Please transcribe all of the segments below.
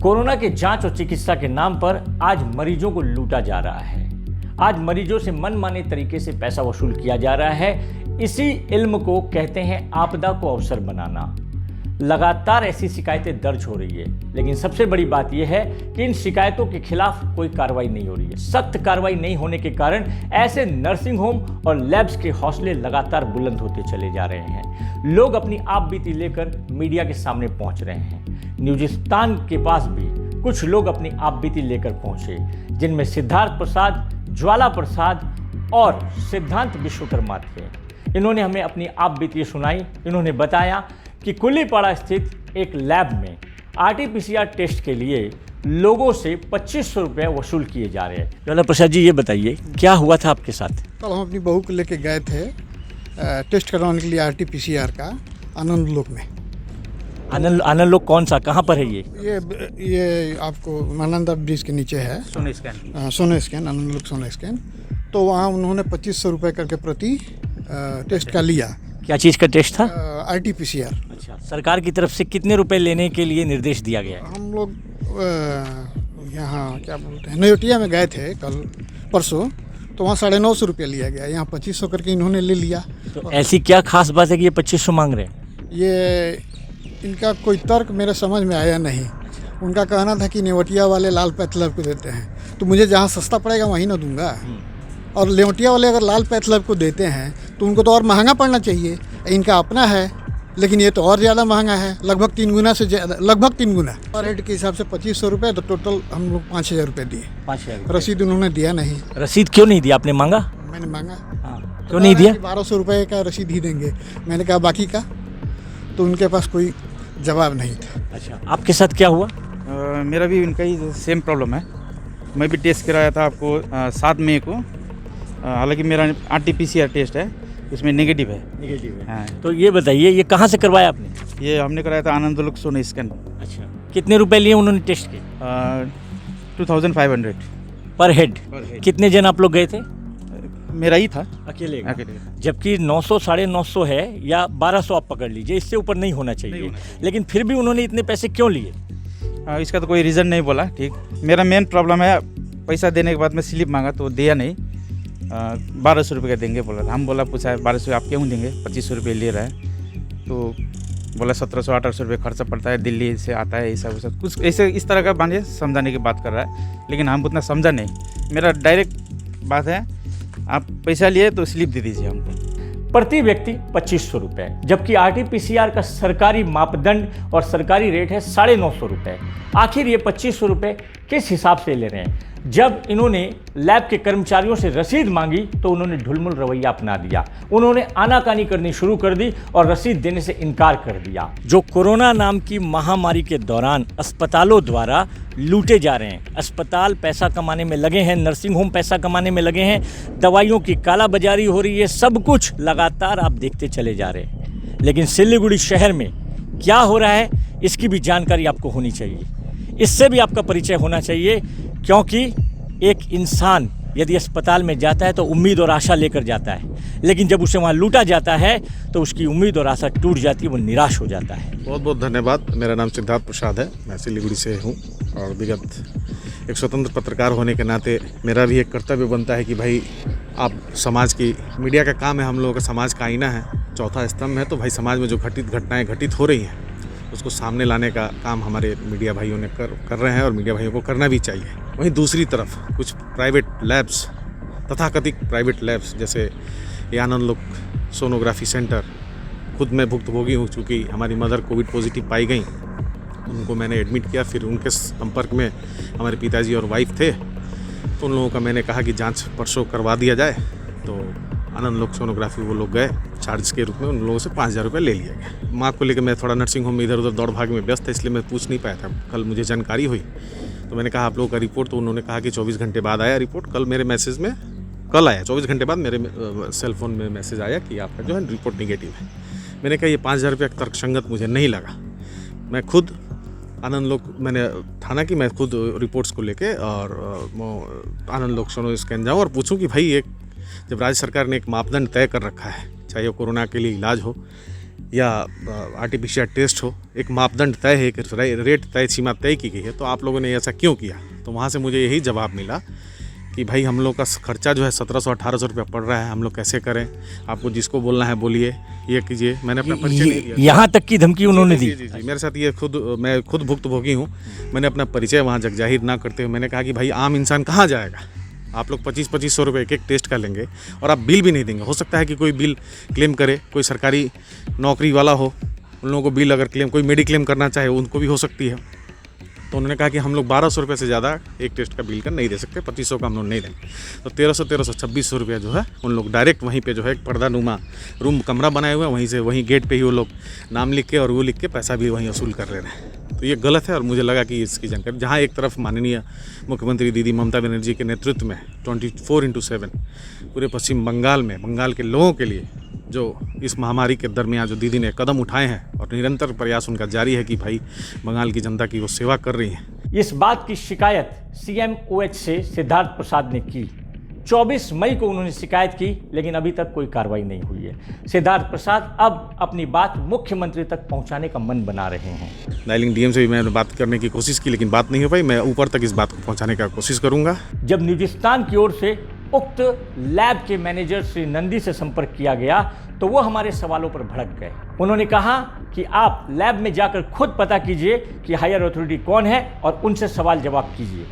Corona के जांच और चिकित्सा के नाम पर आज मरीजों को लूटा जा रहा है। आज मरीजों से मनमाने तरीके से पैसा वसूल किया जा रहा है। इसी इल्म को कहते हैं आपदा को अवसर बनाना। लगातार ऐसी शिकायतें दर्ज हो रही है, लेकिन सबसे बड़ी बात यह है कि इन शिकायतों के खिलाफ कोई कार्रवाई नहीं हो रही है। सख्त कार्रवाई नहीं होने के कारण ऐसे नर्सिंग होम और लैब्स के हौसले लगातार बुलंद होते चले जा रहे हैं। लोग अपनी आपबीती लेकर मीडिया के सामने पहुंच रहे हैं। न्यूजिस्तान के पास भी कुछ लोग अपनी आपबीती लेकर पहुंचे, जिनमें सिद्धार्थ प्रसाद, ज्वाला प्रसाद और सिद्धांत विश्वकर्मा थे। इन्होंने हमें अपनी आपबीती सुनाई। इन्होंने बताया कि कुलीपाड़ा स्थित एक लैब में RT-PCR टेस्ट के लिए लोगों से 2500 रुपये वसूल किए जा रहे हैं। ज्वाला प्रसाद जी, ये बताइए क्या हुआ था आपके साथ? कल हम अपनी बहू को लेके गए थे टेस्ट करवाने के लिए RT-PCR का आनंद लोक में। आनंद लोक कौन सा, कहाँ पर है ये आपको मानंदा ब्रिज के नीचे है। सोने स्कैन आनंद लोक सोने स्कैन। तो वहाँ उन्होंने 2500 रुपये करके प्रति टेस्ट का लिया। क्या चीज़ का टेस्ट था? RT-PCR। अच्छा, सरकार की तरफ से कितने रुपए लेने के लिए निर्देश दिया गया है? हम लोग यहाँ क्या बोलते हैं, नयोटिया में गए थे कल परसों, तो वहाँ 950 रुपये लिया गया। यहाँ 2500 करके इन्होंने ले लिया। तो ऐसी क्या खास बात है कि ये 2500 मांग रहे हैं? ये इनका कोई तर्क मेरे समझ में आया नहीं। उनका कहना था कि नेवटिया वाले लाल पैथलैब को देते हैं, तो मुझे जहाँ सस्ता पड़ेगा वहीं ना दूंगा। और लेवटिया वाले अगर लाल पैथलैब को देते हैं तो उनको तो और महंगा पड़ना चाहिए। इनका अपना है, लेकिन ये तो और ज़्यादा महंगा है, लगभग 3 गुना से लगभग 3 गुना। पर हेड के हिसाब से 2500 रुपये, तो टोटल हम लोग 5000 रुपये दिए। 5000 रसीद उन्होंने दिया नहीं। रसीद क्यों नहीं दिया? आपने मांगा? मैंने मांगा। क्यों नहीं दिया? 1200 रुपये का रसीद ही देंगे। मैंने कहा बाकी का, तो उनके पास कोई जवाब नहीं था। अच्छा, आपके साथ क्या हुआ? मेरा भी इनका ही सेम प्रॉब्लम है। मैं भी टेस्ट कराया था आपको 7 मई को। हालांकि मेरा RT-PCR टेस्ट है, उसमें नेगेटिव है। हाँ। तो ये बताइए, ये कहाँ से करवाया आपने? ये हमने कराया था आनंद लोक सोने स्कैन। अच्छा, कितने रुपए लिए उन्होंने टेस्ट के? 2500 पर हेड। कितने जन आप लोग गए थे? मेरा ही था, अकेले। अकेले। जबकि 900 950 है या 1200 आप पकड़ लीजिए, इससे ऊपर नहीं होना चाहिए। लेकिन फिर भी उन्होंने इतने पैसे क्यों लिए? इसका तो कोई रीज़न नहीं बोला। ठीक, मेरा मेन प्रॉब्लम है पैसा देने के बाद में स्लिप मांगा तो दिया नहीं। 1200 रुपये का देंगे बोला था। हम बोला पूछा 1200 आप क्यों देंगे, 2500 रुपये ले रहा है। तो बोला 1700-1800 रुपये खर्चा पड़ता है, दिल्ली से आता है, ऐसा वैसा कुछ ऐसे इस तरह का मानिए समझाने की बात कर रहा है। लेकिन हम उतना समझा नहीं। मेरा डायरेक्ट बात है, आप पैसा लिए तो स्लिप दे दीजिए हमको। प्रति व्यक्ति 2500 रुपये, जबकि RT-PCR का सरकारी मापदंड और सरकारी रेट है 950 रुपये। आखिर ये 2500 रुपये किस हिसाब से ले रहे हैं? जब इन्होंने लैब के कर्मचारियों से रसीद मांगी तो उन्होंने ढुलमुल रवैया अपना दिया। उन्होंने आनाकानी करनी शुरू कर दी और रसीद देने से इनकार कर दिया। जो कोरोना नाम की महामारी के दौरान अस्पतालों द्वारा लूटे जा रहे हैं। अस्पताल पैसा कमाने में लगे हैं, नर्सिंग होम पैसा कमाने में लगे हैं, दवाइयों की कालाबाजारी हो रही है, सब कुछ लगातार आप देखते चले जा रहे हैं। लेकिन सिलीगुड़ी शहर में क्या हो रहा है, इसकी भी जानकारी आपको होनी चाहिए। इससे भी आपका परिचय होना चाहिए, क्योंकि एक इंसान यदि अस्पताल में जाता है तो उम्मीद और आशा लेकर जाता है, लेकिन जब उसे वहाँ लूटा जाता है तो उसकी उम्मीद और आशा टूट जाती है, वो निराश हो जाता है। बहुत बहुत धन्यवाद। मेरा नाम सिद्धार्थ प्रसाद है, मैं सिलीगुड़ी से हूँ। और विगत एक स्वतंत्र पत्रकार होने के नाते मेरा भी एक कर्तव्य बनता है कि भाई आप समाज की, मीडिया का काम है, हम लोगों का समाज का आईना है, चौथा स्तंभ है। तो भाई समाज में जो घटनाएं घटित हो रही हैं उसको सामने लाने का काम हमारे मीडिया भाइयों ने कर रहे हैं और मीडिया भाइयों को करना भी चाहिए। वहीं दूसरी तरफ कुछ प्राइवेट लैब्स, तथाकथित प्राइवेट लैब्स, जैसे ये आनंद लोक सोनोग्राफी सेंटर, खुद मैं भुक्तभोगी हूँ। चूँकि हमारी मदर कोविड पॉजिटिव पाई गई, उनको मैंने एडमिट किया, फिर उनके संपर्क में हमारे पिताजी और वाइफ थे, तो उन लोगों का मैंने कहा कि जांच परसों करवा दिया जाए। तो आनंद लोक सोनोग्राफी वो लोग गए, चार्ज के रूप में उन लोगों से 5000 रुपये ले लिया गया। माँ को लेकर मैं थोड़ा नर्सिंग होम में इधर उधर दौड़ भाग में व्यस्त था, इसलिए मैं पूछ नहीं पाया था। कल मुझे जानकारी हुई तो मैंने कहा आप लोगों का रिपोर्ट, तो उन्होंने कहा कि 24 घंटे बाद आया रिपोर्ट। कल मेरे मैसेज में कल आया, 24 घंटे बाद मेरे सेल फोन में मैसेज आया कि आपका जो है रिपोर्ट निगेटिव है। मैंने कहा ये 5000 रुपये तर्कसंगत मुझे नहीं लगा। मैं खुद आनंद लोक, मैंने ठाना कि मैं खुद रिपोर्ट्स को लेके और आनंद लोक सोनो स्कैन जाऊँ और पूछूं कि भाई एक जब राज्य सरकार ने एक मापदंड तय कर रखा है, चाहे वो कोरोना के लिए इलाज हो या आर्टिफिशियल टेस्ट हो, एक मापदंड तय है, एक रेट तय सीमा तय की गई है, तो आप लोगों ने ऐसा क्यों किया? तो वहाँ से मुझे यही जवाब मिला कि भाई हम लोग का खर्चा जो है 1700-1800 रुपया पड़ रहा है, हम लोग कैसे करें? आपको जिसको बोलना है बोलिए, ये कीजिए। मैंने अपना परिचय नहीं दिया। यहाँ तक की धमकी उन्होंने दी? जी, मेरे साथ ये मैं खुद भुक्तभोगी हूँ। मैंने अपना परिचय वहाँ जगजाहिर ना करते हुए मैंने कहा कि भाई आम इंसान कहाँ जाएगा? आप लोग 2500 रुपये एक टेस्ट का लेंगे और आप बिल भी नहीं देंगे। हो सकता है कि कोई बिल क्लेम करे, कोई सरकारी नौकरी वाला हो, उन लोगों को बिल अगर क्लेम, कोई मेडिक्लेम करना चाहे उनको भी हो सकती है। तो उन्होंने कहा कि हम लोग 1200 रुपये से ज़्यादा एक टेस्ट का बिल का नहीं दे सकते, 2500 का हम लोग नहीं देंगे। तो 1300 2600 रुपया जो है उन लोग डायरेक्ट वहीं पे जो है एक पर्दा नुमा रूम कमरा बनाए हुए हैं, वहीं से वहीं गेट पे ही वो लोग नाम लिख के और वो लिख के पैसा भी वहीं वसूल कर ले रहे हैं। तो ये गलत है और मुझे लगा कि इसकी जानकारी, जहाँ एक तरफ माननीय मुख्यमंत्री दीदी ममता बनर्जी के नेतृत्व में 24/7 पूरे पश्चिम बंगाल में बंगाल के लोगों के लिए जो इस महामारी के दरमियान जो दीदी ने कदम उठाए हैं और निरंतर प्रयास उनका जारी है कि भाई बंगाल की जनता की वो सेवा कर रही हैं। इस बात की शिकायत CMOH से सिद्धार्थ प्रसाद ने की। 24 मई को उन्होंने शिकायत की, लेकिन अभी तक कोई कार्रवाई नहीं हुई है। सिद्धार्थ प्रसाद अब अपनी बात मुख्यमंत्री तक पहुंचाने का मन बना रहे हैं। डायलिंग DM से भी मैंने बात करने की कोशिश की, लेकिन बात नहीं हो पाई। मैं ऊपर तक इस बात को पहुंचाने का कोशिश करूंगा। जब निजिस्तान की ओर से उक्त लैब के मैनेजर श्री नंदी से संपर्क किया गया तो वो हमारे सवालों पर भड़क गए। उन्होंने कहा कि आप लैब में जाकर खुद पता कीजिए कि हायर अथॉरिटी कौन है और उनसे सवाल जवाब कीजिए।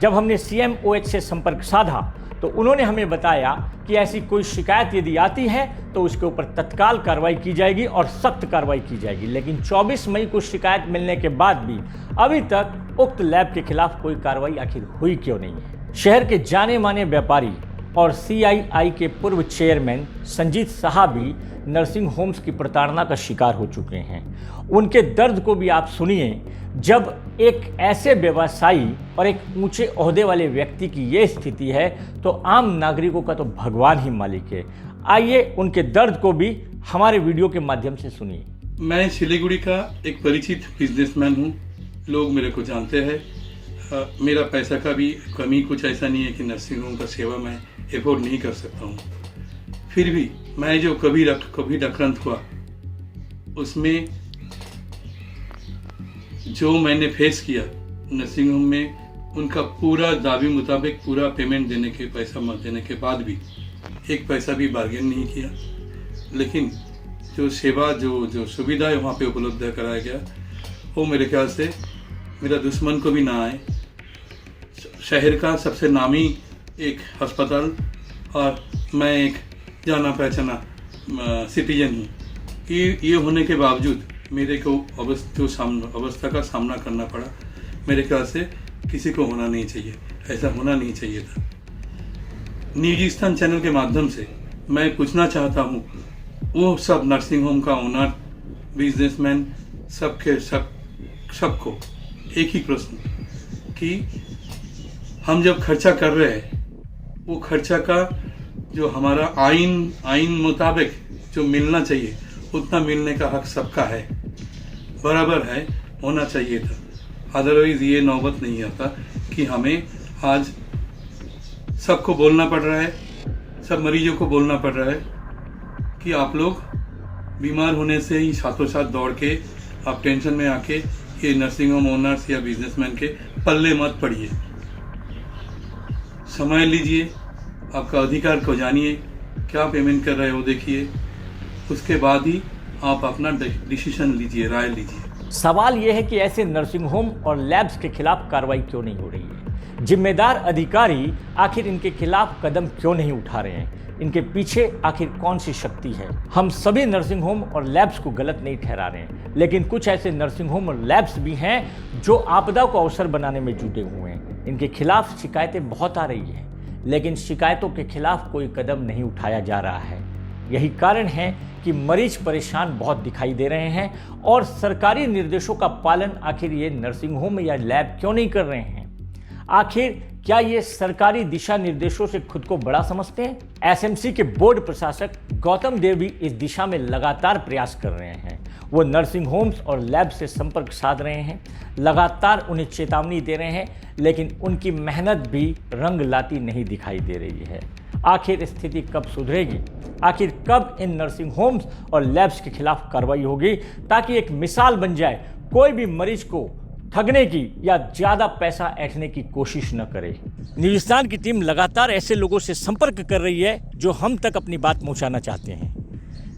जब हमने CMOH से संपर्क साधा तो उन्होंने हमें बताया कि ऐसी कोई शिकायत यदि आती है तो उसके ऊपर तत्काल कार्रवाई की जाएगी और सख्त कार्रवाई की जाएगी। लेकिन 24 मई को शिकायत मिलने के बाद भी अभी तक उक्त लैब के खिलाफ कोई कार्रवाई आखिर हुई क्यों नहीं है? शहर के जाने माने व्यापारी और CII के पूर्व चेयरमैन संजीत साहब भी नर्सिंग होम्स की प्रताड़ना का शिकार हो चुके हैं। उनके दर्द को भी आप सुनिए, जब एक ऐसे व्यवसायी और एक ऊंचे ओहदे वाले व्यक्ति की ये स्थिति है तो आम नागरिकों का तो भगवान ही मालिक है। आइए उनके दर्द को भी हमारे वीडियो के माध्यम से सुनिए। मैं सिलीगुड़ी का एक परिचित बिजनेसमैन हूँ, लोग मेरे को जानते हैं। मेरा पैसा का भी कमी कुछ ऐसा नहीं है कि नर्सिंग होम का सेवा मैं एफोर्ड नहीं कर सकता हूँ। फिर भी मैं जो कभी आक्रांत हुआ उसमें जो मैंने फेस किया नर्सिंग होम में, उनका पूरा दावे मुताबिक पूरा पेमेंट देने के पैसा मत देने के बाद भी एक पैसा भी बार्गेन नहीं किया। लेकिन जो सेवा जो सुविधा है वहाँ पे उपलब्ध कराया गया वो मेरे ख्याल से मेरा दुश्मन को भी ना आए। शहर का सबसे नामी एक अस्पताल और मैं एक जाना पहचाना सिटीजन हूँ, ये होने के बावजूद मेरे को अवस्था का सामना करना पड़ा। मेरे ख्याल से किसी को होना नहीं चाहिए, ऐसा होना नहीं चाहिए था। निजिस्तान चैनल के माध्यम से मैं पूछना चाहता हूँ वो सब नर्सिंग होम का ओनर, बिजनेसमैन, सबको एक ही प्रश्न कि हम जब खर्चा कर रहे हैं वो खर्चा का जो हमारा आइन मुताबिक जो मिलना चाहिए उतना मिलने का हक सबका है, बराबर है, होना चाहिए था। अदरवाइज ये नौबत नहीं आता कि हमें आज सबको बोलना पड़ रहा है, सब मरीजों को बोलना पड़ रहा है कि आप लोग बीमार होने से ही साथों साथ दौड़ के आप टेंशन में आके ये नर्सिंग होम ओनर्स या बिजनेसमैन के पल्ले मत पड़िए। समय लीजिए, आपका अधिकार को जानिए, क्या पेमेंट कर रहे हो देखिए, उसके बाद ही आप अपना डिसीजन लीजिए, राय लीजिए। सवाल यह है कि ऐसे नर्सिंग होम और लैब्स के खिलाफ कार्रवाई क्यों नहीं हो रही है? जिम्मेदार अधिकारी आखिर इनके खिलाफ कदम क्यों नहीं उठा रहे हैं? इनके पीछे आखिर कौन सी शक्ति है? हम सभी नर्सिंग होम और लैब्स को गलत नहीं ठहरा रहे हैं, लेकिन कुछ ऐसे नर्सिंग होम और लैब्स भी हैं जो आपदा को अवसर बनाने में जुटे हुए हैं। इनके खिलाफ शिकायतें बहुत आ रही हैं, लेकिन शिकायतों के खिलाफ कोई कदम नहीं उठाया जा रहा है। यही कारण है कि मरीज परेशान बहुत दिखाई दे रहे हैं और सरकारी निर्देशों का पालन आखिर ये नर्सिंग होम या लैब क्यों नहीं कर रहे हैं? आखिर क्या ये सरकारी दिशा निर्देशों से खुद को बड़ा समझते हैं? SMC के बोर्ड प्रशासक गौतम देव भी इस दिशा में लगातार प्रयास कर रहे हैं। वो नर्सिंग होम्स और लैब से संपर्क साध रहे हैं, लगातार उन्हें चेतावनी दे रहे हैं, लेकिन उनकी मेहनत भी रंग लाती नहीं दिखाई दे रही है। आखिर स्थिति कब सुधरेगी? आखिर कब इन नर्सिंग होम्स और लैब्स के खिलाफ कार्रवाई होगी ताकि एक मिसाल बन जाए, कोई भी मरीज को ठगने की या ज़्यादा पैसा ऐंठने की कोशिश न करे। न्यूज़िस्तान की टीम लगातार ऐसे लोगों से संपर्क कर रही है जो हम तक अपनी बात पहुंचाना चाहते हैं,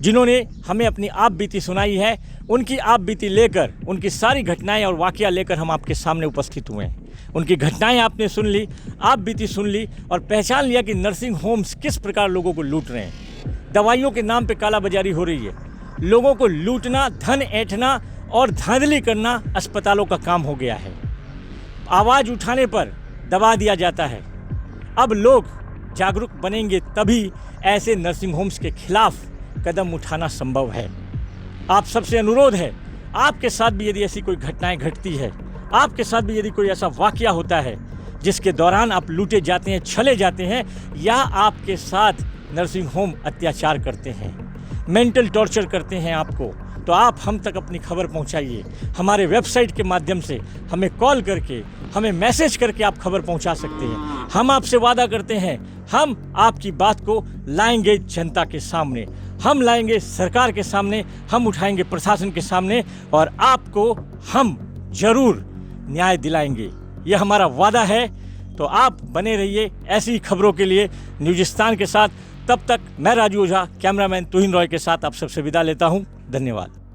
जिन्होंने हमें अपनी आप बीती सुनाई है। उनकी आप बीती लेकर, उनकी सारी घटनाएं और वाक़या लेकर हम आपके सामने उपस्थित हुए हैं। उनकी घटनाएं आपने सुन ली, आप बीती सुन ली और पहचान लिया कि नर्सिंग होम्स किस प्रकार लोगों को लूट रहे हैं। दवाइयों के नाम पे कालाबाजारी हो रही है। लोगों को लूटना, धन ऐंठना और धांधली करना अस्पतालों का काम हो गया है। आवाज़ उठाने पर दबा दिया जाता है। अब लोग जागरूक बनेंगे तभी ऐसे नर्सिंग होम्स के खिलाफ कदम उठाना संभव है। आप सबसे अनुरोध है, आपके साथ भी यदि ऐसी कोई घटनाएं घटती है, आपके साथ भी यदि कोई ऐसा वाकया होता है जिसके दौरान आप लूटे जाते हैं, छले जाते हैं, या आपके साथ नर्सिंग होम अत्याचार करते हैं, मेंटल टॉर्चर करते हैं आपको, तो आप हम तक अपनी खबर पहुंचाइए। हमारे वेबसाइट के माध्यम से हमें कॉल करके, हमें मैसेज करके आप खबर पहुंचा सकते हैं। हम आपसे वादा करते हैं, हम आपकी बात को लाएंगे जनता के सामने, हम लाएंगे सरकार के सामने, हम उठाएंगे प्रशासन के सामने और आपको हम जरूर न्याय दिलाएंगे। ये हमारा वादा है। तो आप बने रहिए ऐसी ही खबरों के लिए न्यूज़िस्तान के साथ। तब तक मैं राजू ओझा, कैमरामैन तुहिन रॉय के साथ आप सबसे विदा लेता हूँ। धन्यवाद।